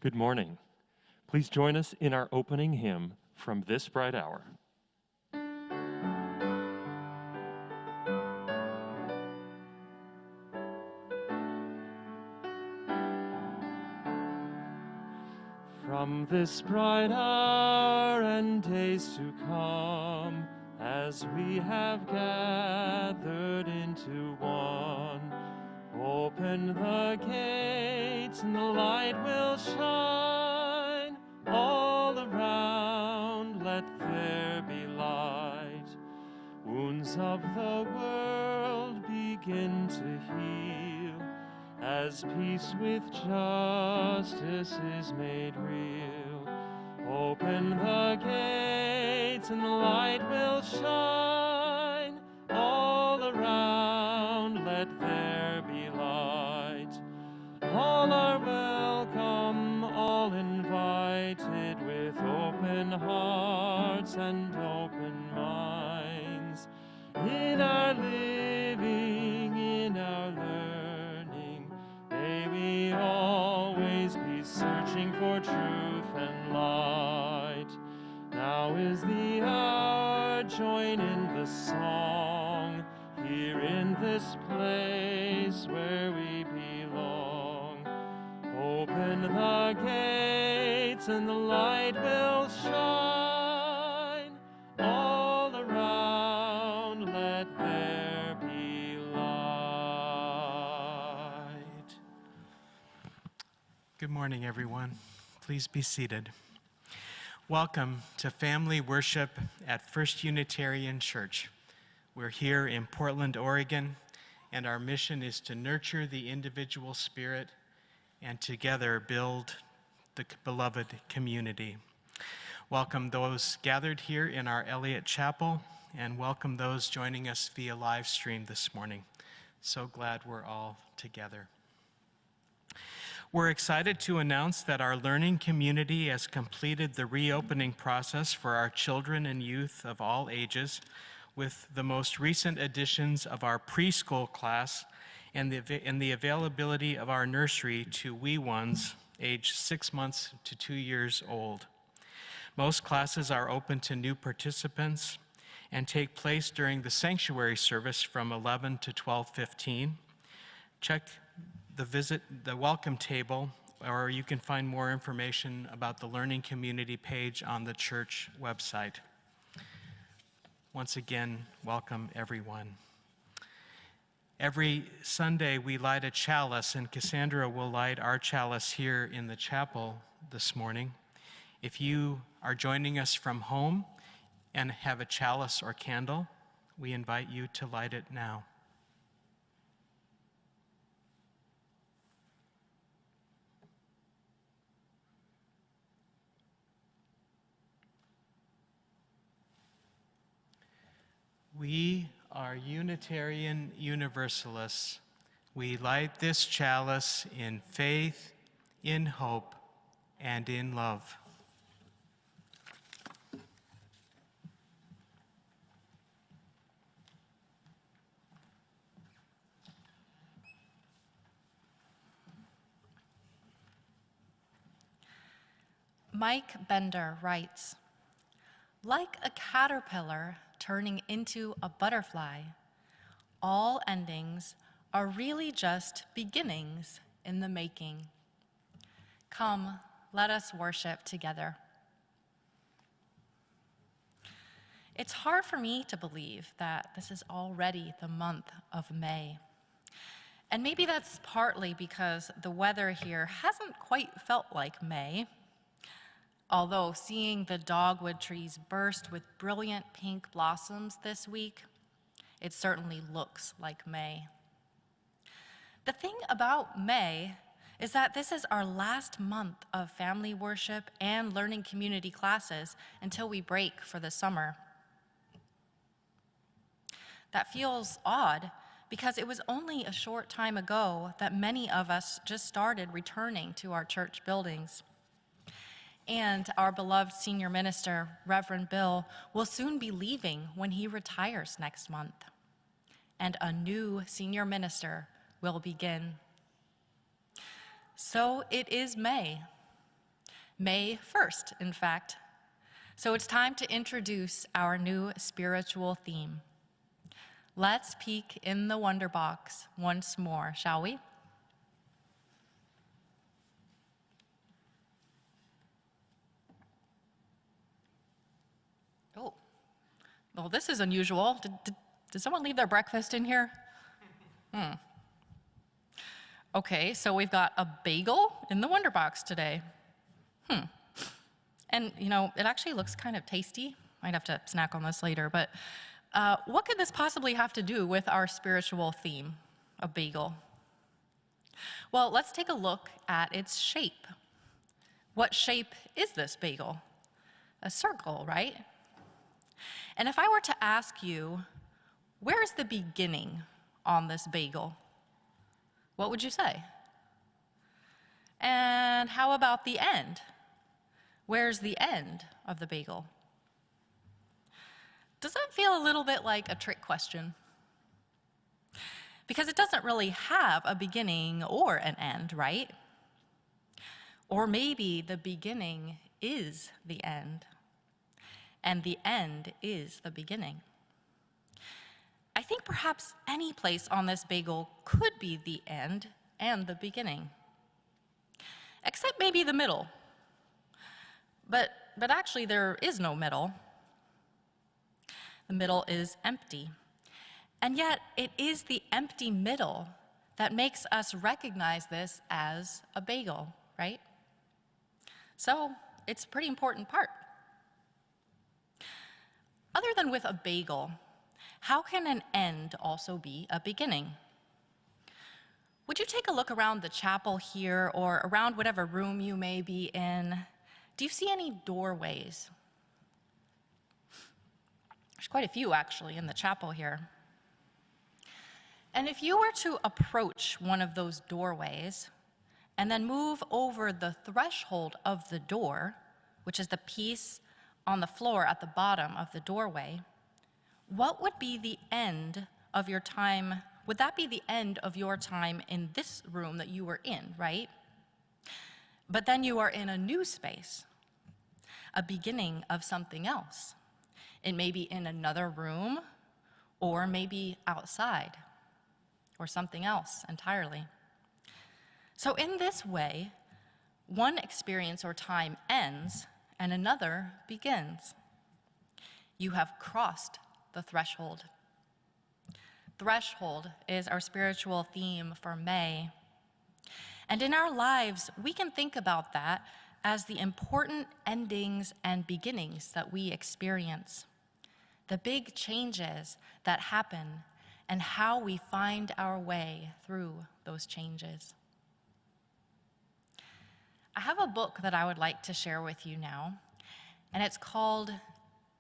Good morning. Please join us in our opening hymn, From This Bright Hour. From this bright hour and days to come, as we have gathered into one, open the gates and the light will shine. All around let there be light. Wounds of the world begin to heal, as peace with justice is made real. Open the gates and the light will shine. All around let there be light. All are welcome, all invited, with open hearts and open minds. In our living, in our learning, may we always be searching for truth and light. Now is the hour, join in the song, here in this place where we belong. Open the gates and the light will shine. All around let there be light. Good morning, everyone. Please be seated. Welcome to family worship at First Unitarian Church. We're here in Portland, Oregon, and our mission is to nurture the individual spirit and together build the beloved community. Welcome those gathered here in our Elliott Chapel, and welcome those joining us via live stream this morning. So glad we're all together. We're excited to announce that our learning community has completed the reopening process for our children and youth of all ages, with the most recent additions of our preschool class and the availability of our nursery to wee ones aged 6 months to 2 years old. Most classes are open to new participants and take place during the sanctuary service from 11 to 12:15. Check the welcome table, or you can find more information about the learning community page on the church website. Once again, welcome everyone. Every Sunday we light a chalice, and Cassandra will light our chalice here in the chapel this morning. If you are joining us from home and have a chalice or candle, we invite you to light it now. We are Unitarian Universalists. We light this chalice in faith, in hope, and in love. Mike Bender writes, "Like a caterpillar turning into a butterfly, all endings are really just beginnings in the making. Come, let us worship together." It's hard for me to believe that this is already the month of May. And maybe that's partly because the weather here hasn't quite felt like May. Although seeing the dogwood trees burst with brilliant pink blossoms this week, it certainly looks like May. The thing about May is that this is our last month of family worship and learning community classes until we break for the summer. That feels odd because it was only a short time ago that many of us just started returning to our church buildings. And our beloved senior minister, Reverend Bill, will soon be leaving when he retires next month. And a new senior minister will begin. So it is May, May 1st, in fact. So it's time to introduce our new spiritual theme. Let's peek in the wonder box once more, shall we? Oh, well, this is unusual. Did someone leave their breakfast in here? Okay, so we've got a bagel in the wonder box today. And, you know, it actually looks kind of tasty. Might have to snack on this later, but what could this possibly have to do with our spiritual theme, a bagel? Well, let's take a look at its shape. What shape is this bagel? A circle, right? And if I were to ask you, where's the beginning on this bagel? What would you say? And how about the end? Where's the end of the bagel? Does that feel a little bit like a trick question? Because it doesn't really have a beginning or an end, right? Or maybe the beginning is the end, and the end is the beginning. I think perhaps any place on this bagel could be the end and the beginning, except maybe the middle. But actually there is no middle. The middle is empty. And yet it is the empty middle that makes us recognize this as a bagel, right? So it's a pretty important part. Other than with a bagel, how can an end also be a beginning? Would you take a look around the chapel here or around whatever room you may be in? Do you see any doorways? There's quite a few actually in the chapel here. And if you were to approach one of those doorways and then move over the threshold of the door, which is the piece on the floor at the bottom of the doorway, what would be the end of your time? Would that be the end of your time in this room that you were in, right? But then you are in a new space, a beginning of something else. It may be in another room, or maybe outside, or something else entirely. So in this way, one experience or time ends and another begins. You have crossed the threshold. Threshold is our spiritual theme for May. And in our lives, we can think about that as the important endings and beginnings that we experience, the big changes that happen, and how we find our way through those changes. I have a book that I would like to share with you now, and it's called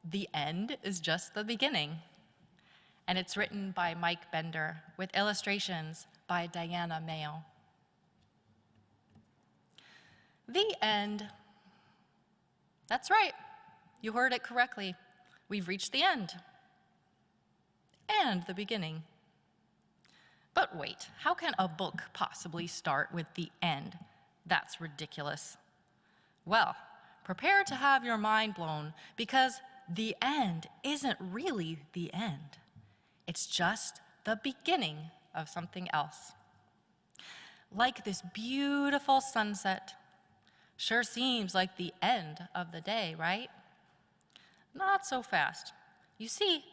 The End is Just the Beginning. And it's written by Mike Bender with illustrations by Diana Mayo. The end. That's right. You heard it correctly. We've reached the end. And the beginning. But wait, how can a book possibly start with the end? That's ridiculous. Well, prepare to have your mind blown, because the end isn't really the end. It's just the beginning of something else. Like this beautiful sunset. Sure seems like the end of the day, right? Not so fast. You see,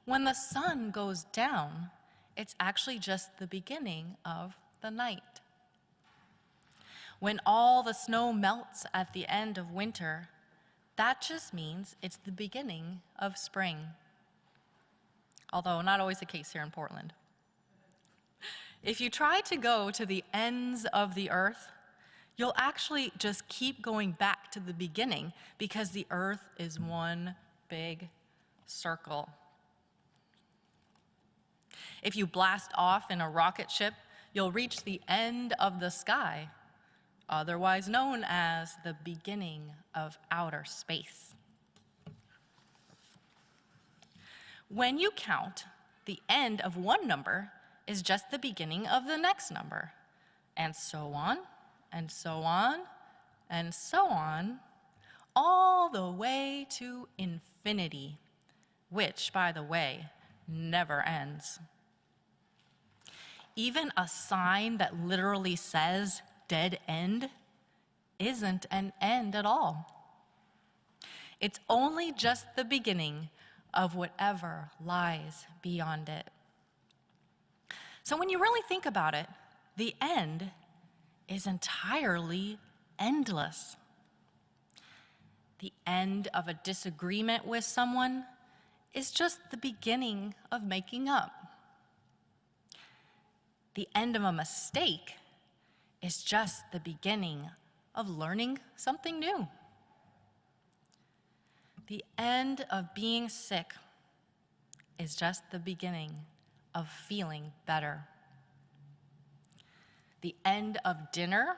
when the sun goes down, it's actually just the beginning of the night. When all the snow melts at the end of winter, that just means it's the beginning of spring. Although not always the case here in Portland. If you try to go to the ends of the earth, you'll actually just keep going back to the beginning, because the earth is one big circle. If you blast off in a rocket ship, you'll reach the end of the sky, otherwise known as the beginning of outer space. When you count, the end of one number is just the beginning of the next number, and so on, and so on, and so on, all the way to infinity, which, by the way, never ends. Even a sign that literally says dead end isn't an end at all. It's only just the beginning of whatever lies beyond it. So when you really think about it, the end is entirely endless. The end of a disagreement with someone is just the beginning of making up. The end of a mistake is just the beginning of learning something new. The end of being sick is just the beginning of feeling better. The end of dinner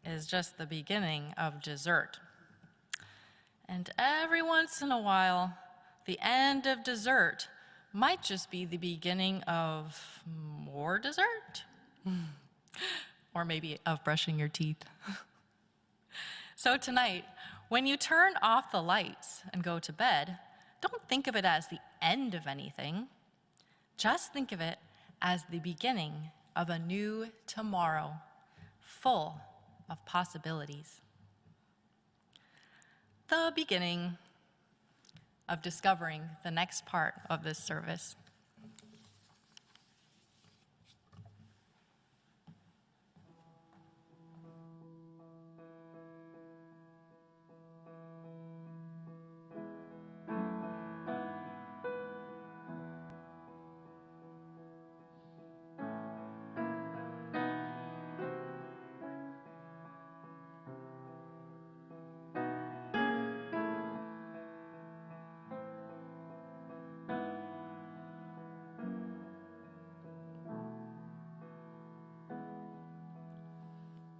is just the beginning of dessert. And every once in a while, the end of dessert might just be the beginning of more dessert. Or maybe of brushing your teeth. So tonight, when you turn off the lights and go to bed, don't think of it as the end of anything. Just think of it as the beginning of a new tomorrow, full of possibilities. The beginning of discovering the next part of this service.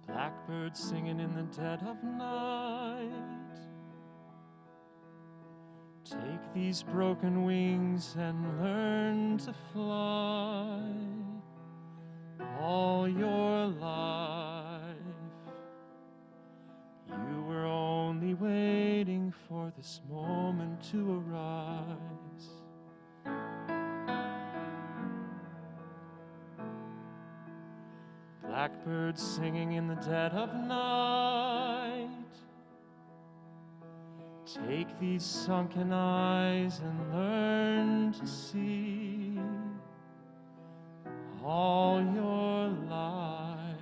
Blackbirds singing in the dead of night. Take these broken wings and learn to fly all your life. You were only waiting for this moment to arise. Blackbirds singing in the dead of night. Take these sunken eyes and learn to see all your life.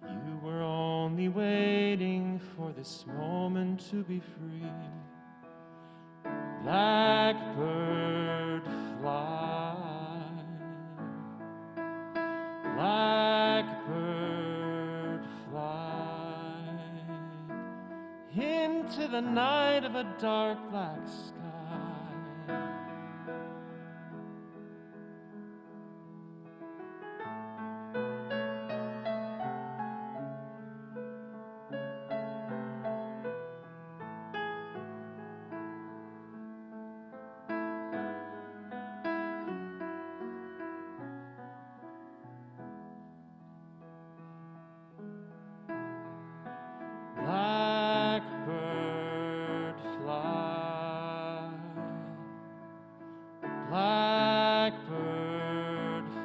You were only waiting for this moment to be free. Blackbird fly. Blackbird fly into the night of a dark black sky. Blackbird fly, blackbird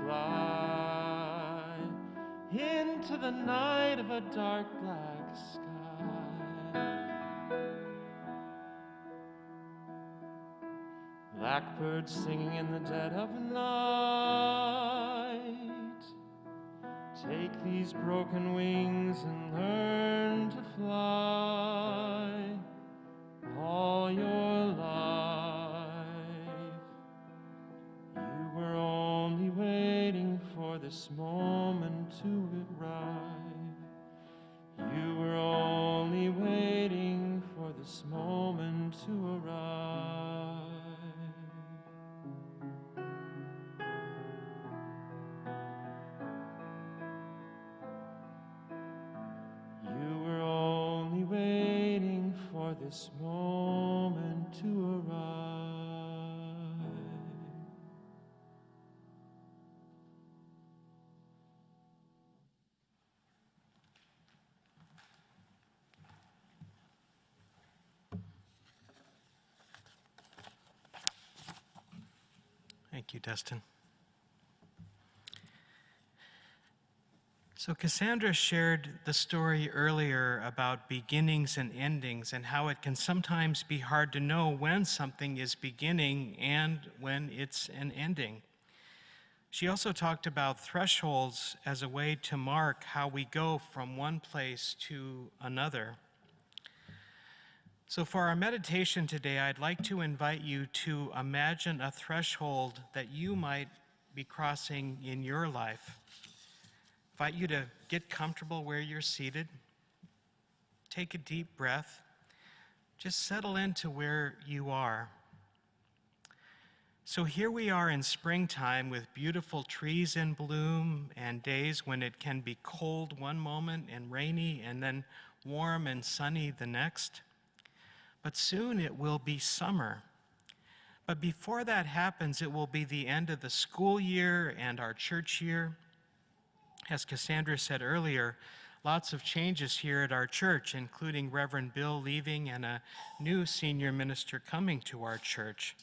fly into the night of a dark black sky. Blackbirds singing in the dead of night. Take these broken wings and learn to fly all your life. You were only waiting for this moment to arrive. You were only waiting for this moment to arrive. This moment to arrive. Thank you, Dustin. So Cassandra shared the story earlier about beginnings and endings and how it can sometimes be hard to know when something is beginning and when it's an ending. She also talked about thresholds as a way to mark how we go from one place to another. So for our meditation today, I'd like to invite you to imagine a threshold that you might be crossing in your life. I invite you to get comfortable where you're seated. Take a deep breath. Just settle into where you are. So here we are in springtime with beautiful trees in bloom and days when it can be cold one moment and rainy and then warm and sunny the next. But soon it will be summer. But before that happens, it will be the end of the school year and our church year. As Cassandra said earlier, lots of changes here at our church, including Reverend Bill leaving and a new senior minister coming to our church.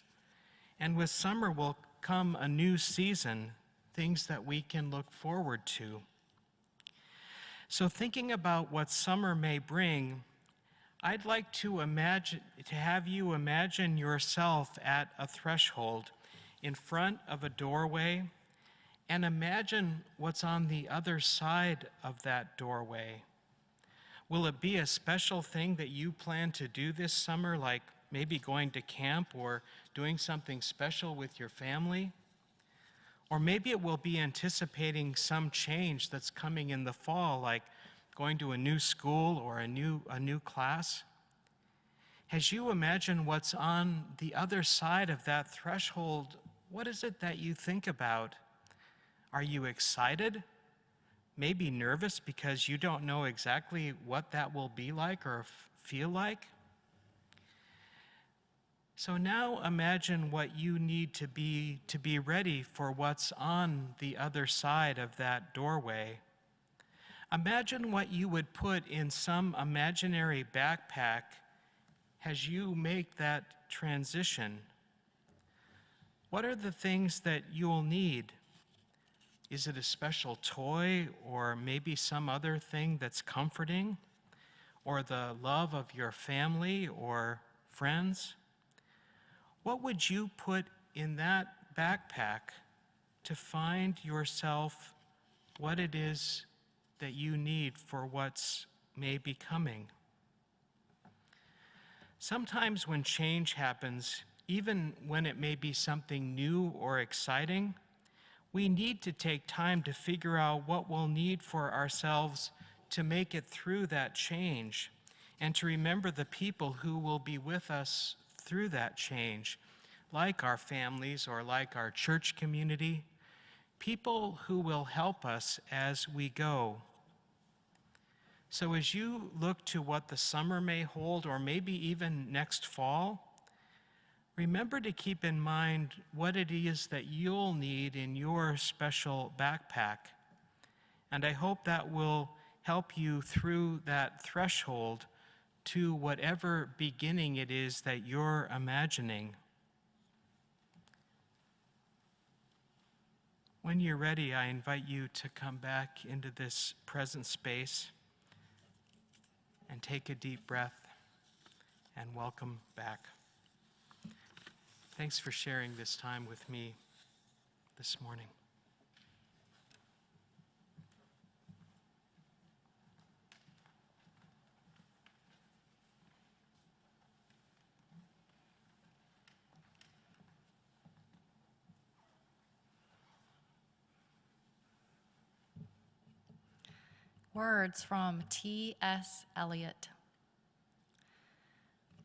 And with summer will come a new season, things that we can look forward to. So thinking about what summer may bring, I'd like to have you imagine yourself at a threshold in front of a doorway, and imagine what's on the other side of that doorway. Will it be a special thing that you plan to do this summer, like maybe going to camp or doing something special with your family? Or maybe it will be anticipating some change that's coming in the fall, like going to a new school or a new class. As you imagine what's on the other side of that threshold, what is it that you think about? Are you excited? Maybe nervous because you don't know exactly what that will be like or feel like? So now imagine what you need to be ready for what's on the other side of that doorway. Imagine what you would put in some imaginary backpack as you make that transition. What are the things that you'll need? Is it a special toy or maybe some other thing that's comforting? Or the love of your family or friends? What would you put in that backpack to find yourself what it is that you need for what's maybe coming? Sometimes when change happens, even when it may be something new or exciting, we need to take time to figure out what we'll need for ourselves to make it through that change, and to remember the people who will be with us through that change, like our families or like our church community, people who will help us as we go. So as you look to what the summer may hold, or maybe even next fall, remember to keep in mind what it is that you'll need in your special backpack. And I hope that will help you through that threshold to whatever beginning it is that you're imagining. When you're ready, I invite you to come back into this present space and take a deep breath and welcome back. Thanks for sharing this time with me this morning. Words from T.S. Eliot.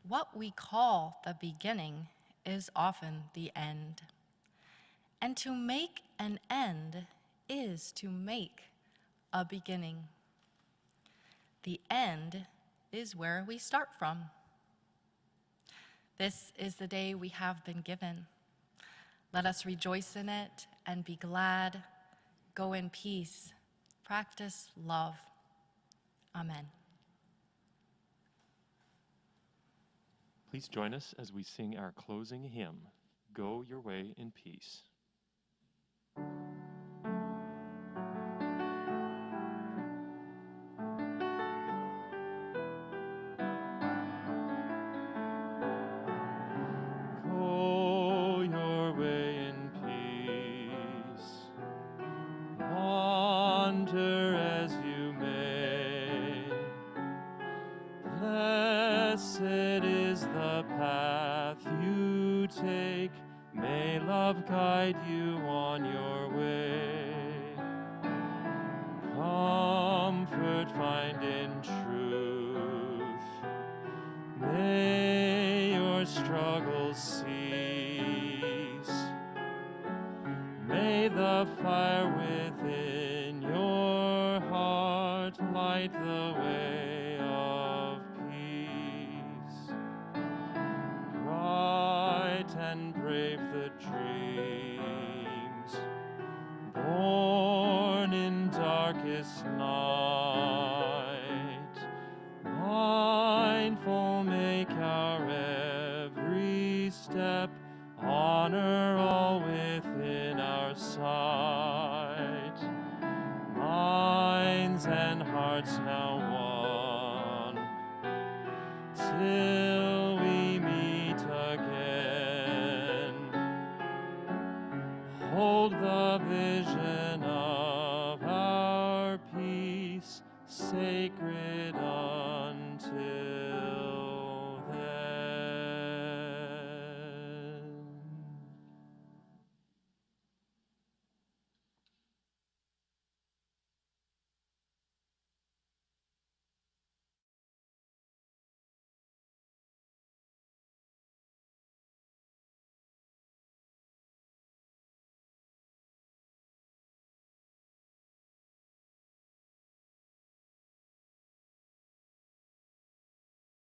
What we call the beginning is often the end. And to make an end is to make a beginning. The end is where we start from. This is the day we have been given. Let us rejoice in it and be glad. Go in peace. Practice love. Amen. Please join us as we sing our closing hymn, Go Your Way in Peace. Go your way in peace. Wander as you may. Blessed is the path you take. May love guide you on your way. Comfort find in truth. May your struggles cease. May the fire within your heart light the way of peace. Bright and brave the dreams born in darkest night. Mindful make our every step, honor all within our sight. Minds and hearts now one, till we meet again. Hold the vision of